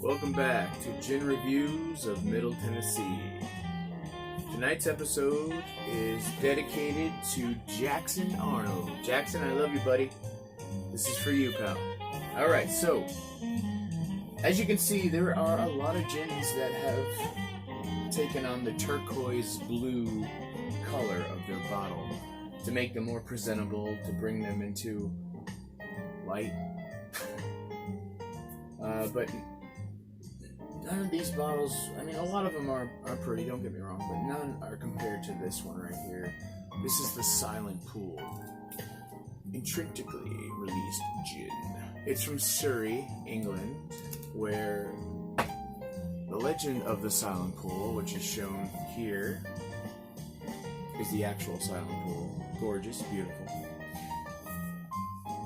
Welcome back to Gin Reviews of Middle Tennessee. Tonight's episode is dedicated to Jackson Arnold. Jackson, I love you, buddy. This is for you, pal. Alright, so, as you can see, there are a lot of gins that have taken on the turquoise blue color of their bottle to make them more presentable, to bring them into light. But none of these bottles, I mean, a lot of them are pretty, don't get me wrong, but none are compared to this one right here. This is the Silent Pool, intrinsically released gin. It's from Surrey, England, where the legend of the Silent Pool, which is shown here, is the actual Silent Pool. Gorgeous, beautiful.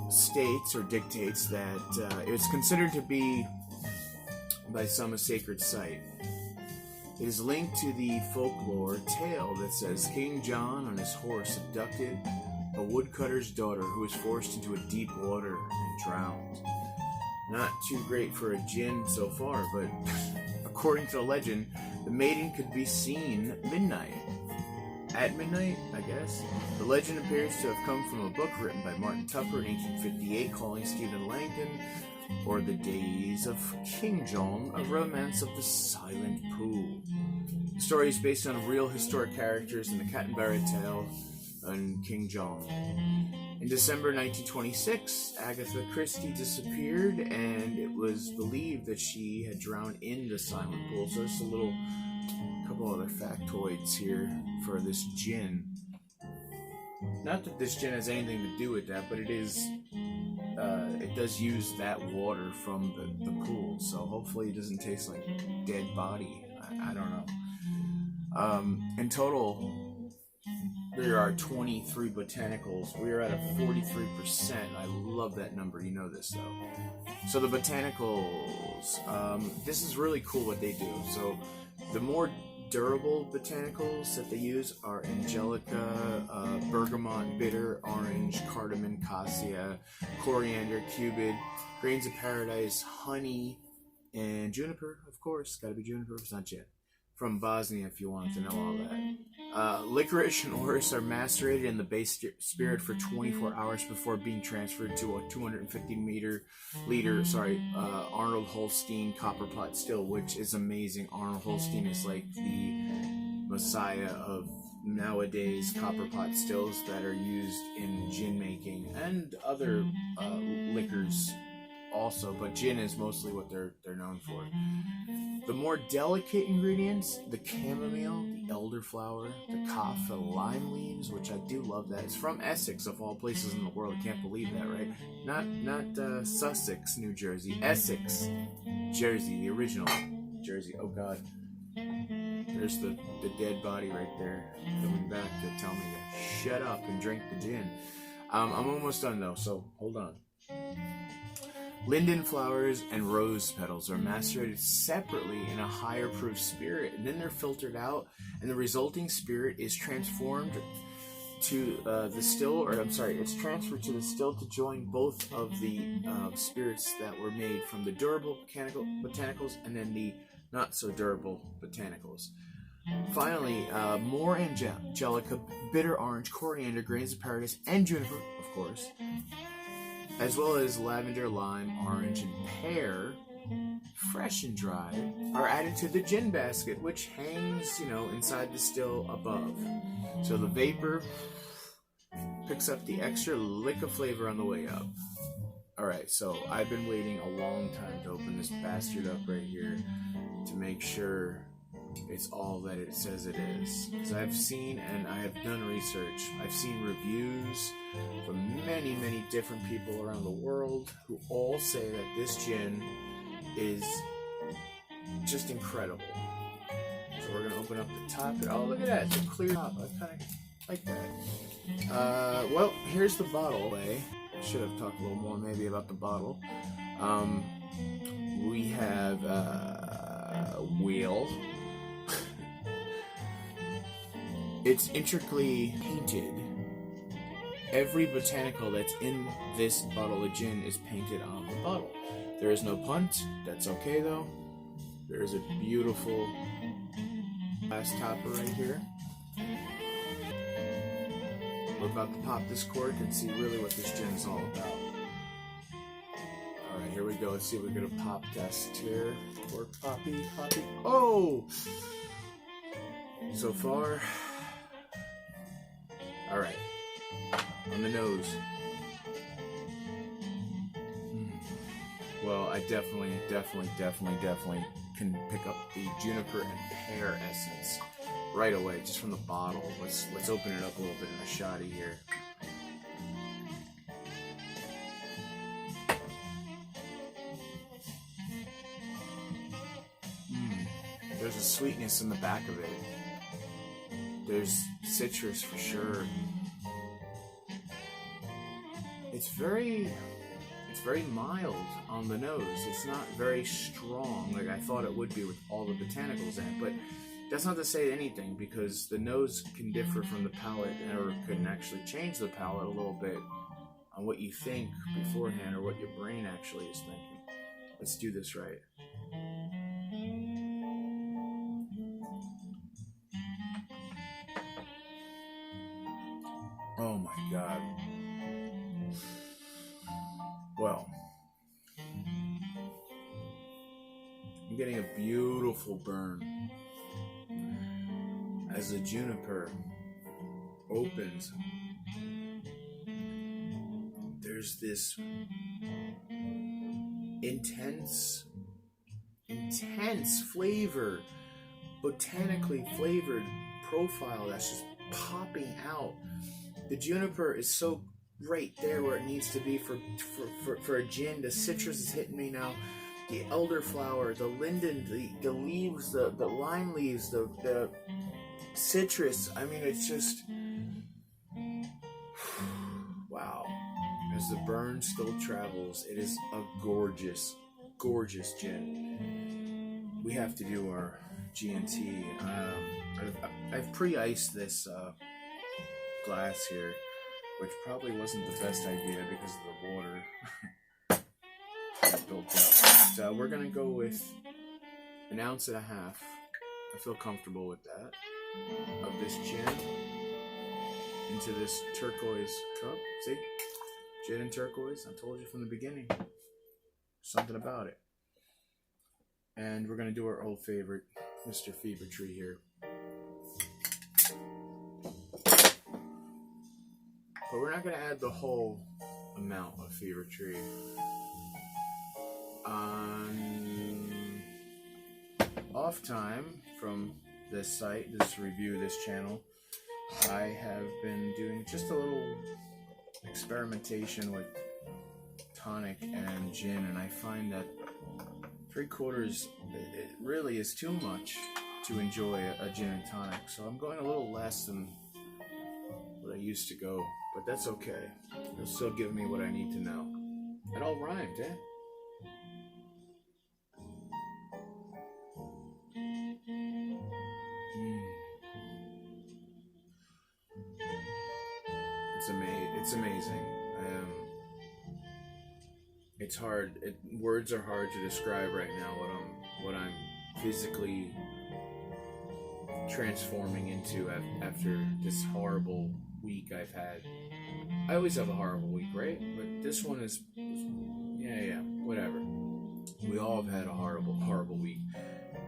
States or dictates that it's considered to be by some a sacred site. It is linked to the folklore tale that says King John on his horse abducted a woodcutter's daughter who was forced into a deep water and drowned. Not too great for a gin so far, but according to the legend, the maiden could be seen at midnight, I guess. The legend appears to have come from a book written by Martin Tupper in 1858 calling Stephen Langton, or The Days of King John, a romance of the Silent Pool. The story is based on real historic characters in the Canterbury tale and King John. In December 1926, Agatha Christie disappeared, and it was believed that she had drowned in the Silent Pool. So there's a couple other factoids here for this gin. Not that this gin has anything to do with that, but it does use that water from the pool, so hopefully it doesn't taste like dead body. I don't know. In total, there are 23 botanicals. We are at a 43%. I love that number. You know this, though. So the botanicals, this is really cool what they do. So the more durable botanicals that they use are angelica, bergamot, bitter, orange, cardamom, cassia, coriander, cubid, grains of paradise, honey, and juniper, of course. Gotta be juniper, it's not gin. From Bosnia, if you wanted to know all that. Licorice and orris are macerated in the base spirit for 24 hours before being transferred to a 250 liter Arnold Holstein copper pot still, which is amazing. Arnold Holstein is like the messiah of nowadays copper pot stills that are used in gin making and other liquors also, but gin is mostly what they're known for. The more delicate ingredients, the chamomile, the elderflower, the kaffir lime leaves, which I do love that. It's from Essex, of all places in the world. I can't believe that, right? Not Sussex, New Jersey. Essex, Jersey, the original Jersey. Oh, God. There's the dead body right there coming back to tell me to shut up and drink the gin. I'm almost done, though, so hold on. Linden flowers and rose petals are macerated separately in a higher proof spirit, and then they're filtered out, and the resulting spirit is transformed to it's transferred to the still to join both of the spirits that were made from the durable botanicals and then the not so durable botanicals. Finally, more angelica, bitter orange, coriander, grains of paradise, and juniper, of course, as well as lavender, lime, orange, and pear, fresh and dry, are added to the gin basket, which hangs, inside the still above. So the vapor picks up the extra lick of flavor on the way up. Alright, so I've been waiting a long time to open this bastard up right here to make sure it's all that it says it is. Because I've seen and I have done research. I've seen reviews from many, many different people around the world who all say that this gin is just incredible. So we're going to open up the top. Oh, look at that. It's a clear top. I kind of like that. Well, here's the bottle. I should have talked a little more maybe about the bottle. We have a wheel. It's intricately painted. Every botanical that's in this bottle of gin is painted on the bottle. There is no punt. That's okay though. There's a beautiful glass topper right here. We're about to pop this cork and see really what this gin is all about. Alright, here we go. Let's see if we get a pop test here. Cork poppy. Oh! So far. Alright. On the nose. Well, I definitely can pick up the juniper and pear essence right away, just from the bottle. Let's open it up a little bit in a shotty here. There's a sweetness in the back of it. There's citrus for sure. It's very mild on the nose. It's not very strong like I thought it would be with all the botanicals in it, but that's not to say anything, because the nose can differ from the palate, or can actually change the palate a little bit on what you think beforehand, or what your brain actually is thinking. Let's do this right. Oh my God. Well, I'm getting a beautiful burn as the juniper opens. There's this intense flavor, botanically flavored profile that's just popping out. The juniper is so right there where it needs to be for a gin. The citrus is hitting me now. The elderflower, the linden, the leaves, the lime leaves, the citrus. I mean, it's just wow. As the burn still travels, it is a gorgeous gin. We have to do our G&T. I've pre-iced this glass here, which probably wasn't the best idea because of the water that built up. But we're gonna go with 1.5 ounces. I feel comfortable with that, of this gin into this turquoise cup. See? Gin and turquoise. I told you from the beginning. Something about it. And we're gonna do our old favorite, Mr. Fever Tree here. But we're not going to add the whole amount of Fever Tree. On off time from this site, this review, this channel, I have been doing just a little experimentation with tonic and gin, and I find that 3/4 it really is too much to enjoy a gin and tonic. So I'm going a little less than what I used to go. But that's okay. It'll still give me what I need to know. It all rhymed, eh? It's amazing. It's hard. Words are hard to describe right now what I'm physically transforming into after this horrible week I've had. I always have a horrible week, right? But this one is, yeah, whatever. We all have had a horrible week.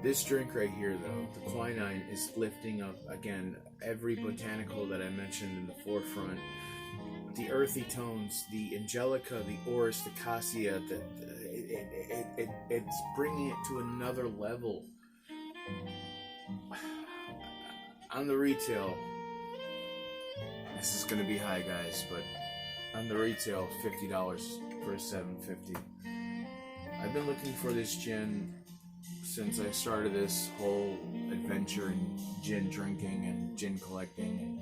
This drink right here, though, the quinine, is lifting up, again, every botanical that I mentioned in the forefront. The earthy tones, the angelica, the orris, the cassia, it's bringing it to another level. On the retail, this is going to be high, guys, but on the retail, $50 for a 750. I've been looking for this gin since I started this whole adventure in gin drinking and gin collecting and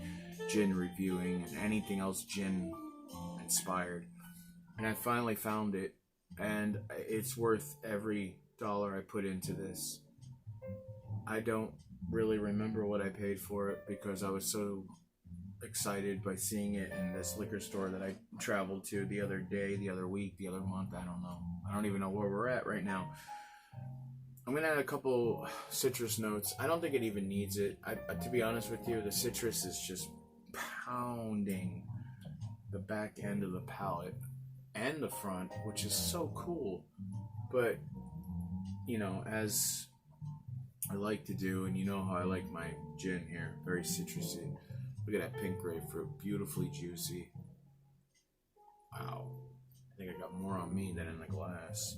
gin reviewing and anything else gin inspired. And I finally found it, and it's worth every dollar I put into this. I don't really remember what I paid for it because I was so excited by seeing it in this liquor store that I traveled to the other day, the other week, the other month. I don't know. I don't even know where we're at right now. I'm gonna add a couple citrus notes. I don't think it even needs it. To be honest with you, the citrus is just pounding the back end of the palate and the front, which is so cool. But, you know, as I like to do, and you know how I like my gin here, very citrusy. Look at that pink grapefruit, beautifully juicy. Wow. I think I got more on me than in the glass.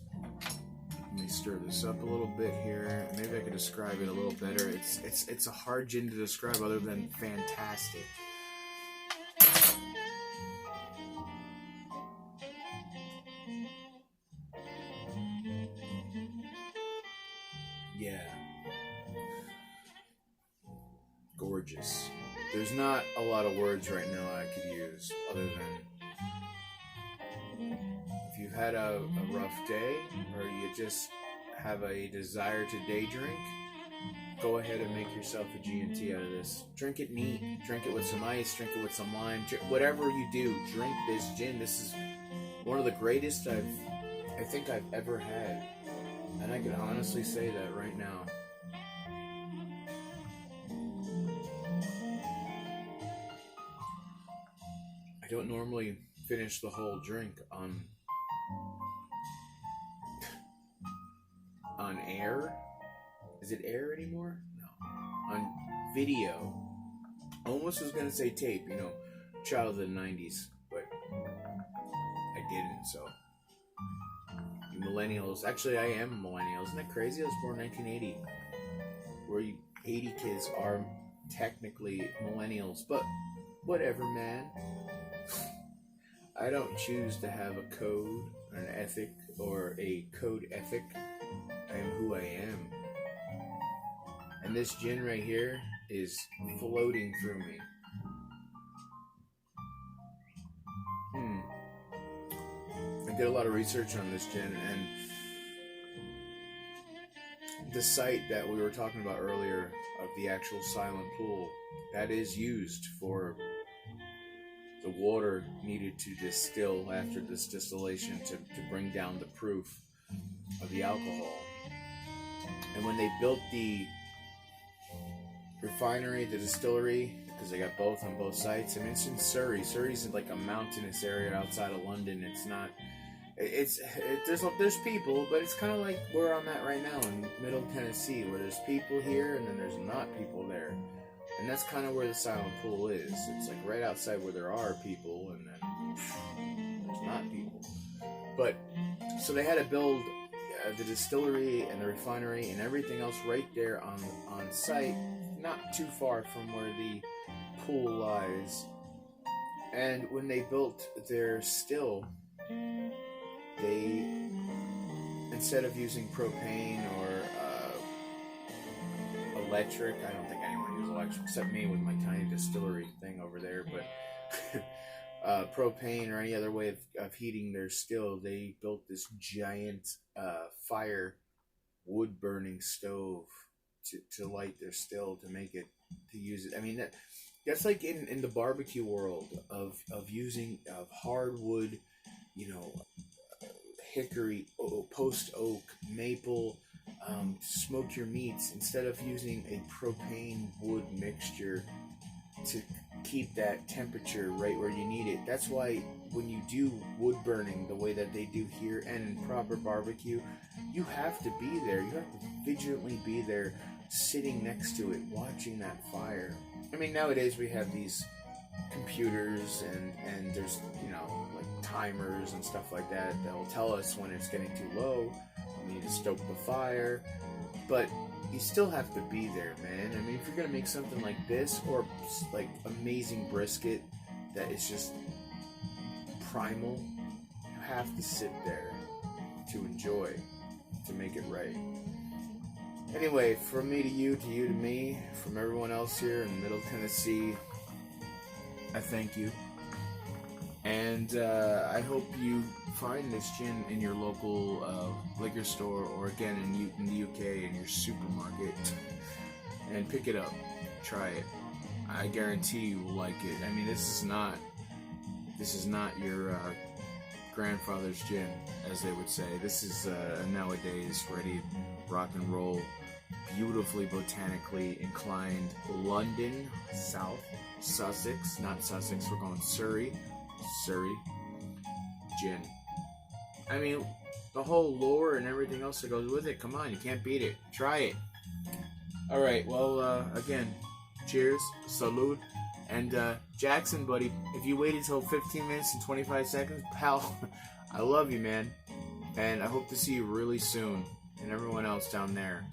Let me stir this up a little bit here. Maybe I could describe it a little better. It's a hard gin to describe other than fantastic. Yeah. Gorgeous. There's not a lot of words right now I could use other than if you've had a rough day or you just have a desire to day drink, go ahead and make yourself a G&T out of this. Drink it neat. Drink it with some ice. Drink it with some lime. Whatever you do, drink this gin. This is one of the greatest I think I've ever had. And I can honestly say that right now. I don't normally finish the whole drink on air. Is it air anymore? No. On video. Almost was gonna say tape, you know, child of the 90s, but I didn't, so. You millennials. Actually, I am a millennial. Isn't that crazy? I was born in 1980. Where you 80 kids are technically millennials, but whatever, man. I don't choose to have a code, an ethic, or a code ethic. I am who I am. And this gin right here is floating through me. I did a lot of research on this gin, and the site that we were talking about earlier of the actual silent pool, that is used for the water needed to distill after this distillation to bring down the proof of the alcohol. And when they built the refinery, the distillery, because they got both on both sites, and it's in Surrey. Surrey's like a mountainous area outside of London. It's not. There's people, but it's kind of like where I'm at right now in Middle Tennessee, where there's people here and then there's not people there. And that's kind of where the silent pool is. It's like right outside where there are people, and then there's not people. But so they had to build the distillery and the refinery and everything else right there on site, not too far from where the pool lies. And when they built their still, they, instead of using propane or electric, I don't think anyone uses electric except me with my tiny distillery thing over there, but propane or any other way of heating their still, they built this giant fire wood burning stove to light their still, to make it, to use it. I mean, that's like in the barbecue world of using hardwood, you know, hickory, post oak, maple, smoke your meats, instead of using a propane wood mixture to keep that temperature right where you need it. That's why when you do wood burning the way that they do here and in proper barbecue, you have to be there. You have to vigilantly be there, sitting next to it, watching that fire. I mean, nowadays we have these computers and there's, you know, like timers and stuff like that that will tell us when it's getting too low. We need to stoke the fire, but you still have to be there, man. I mean, if you're gonna make something like this, or like amazing brisket that is just primal, you have to sit there to enjoy, to make it right. Anyway, from me to you to me, from everyone else here in Middle Tennessee, I thank you. And I hope you find this gin in your local liquor store, or again in the UK in your supermarket, and pick it up, try it. I guarantee you will like it. I mean, this is not your grandfather's gin, as they would say. This is nowadays ready rock and roll, beautifully botanically inclined London, South Sussex, not Sussex, we're going Surrey gin. I mean, the whole lore and everything else that goes with it, come on, you can't beat it. Try it. Alright, well, again, cheers, salud, and Jackson, buddy, if you waited till 15 minutes and 25 seconds, pal, I love you, man, and I hope to see you really soon, and everyone else down there.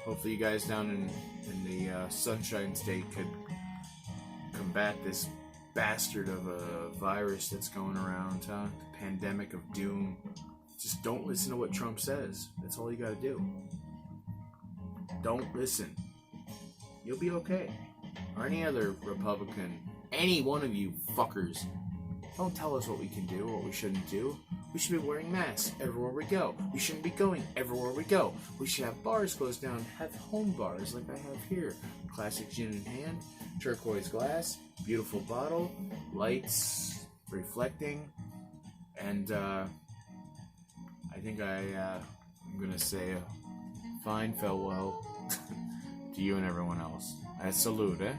Hopefully you guys down in the Sunshine State could combat this bastard of a virus that's going around, huh? The pandemic of doom. Just don't listen to what Trump says. That's all you gotta do. Don't listen. You'll be okay. Or any other Republican. Any one of you fuckers. Don't tell us what we can do, what we shouldn't do. We should be wearing masks everywhere we go. We shouldn't be going everywhere we go. We should have bars closed down, have home bars like I have here. Classic gin in hand, turquoise glass, beautiful bottle, lights reflecting, and I think I'm gonna say a fine farewell to you and everyone else. I salute, eh?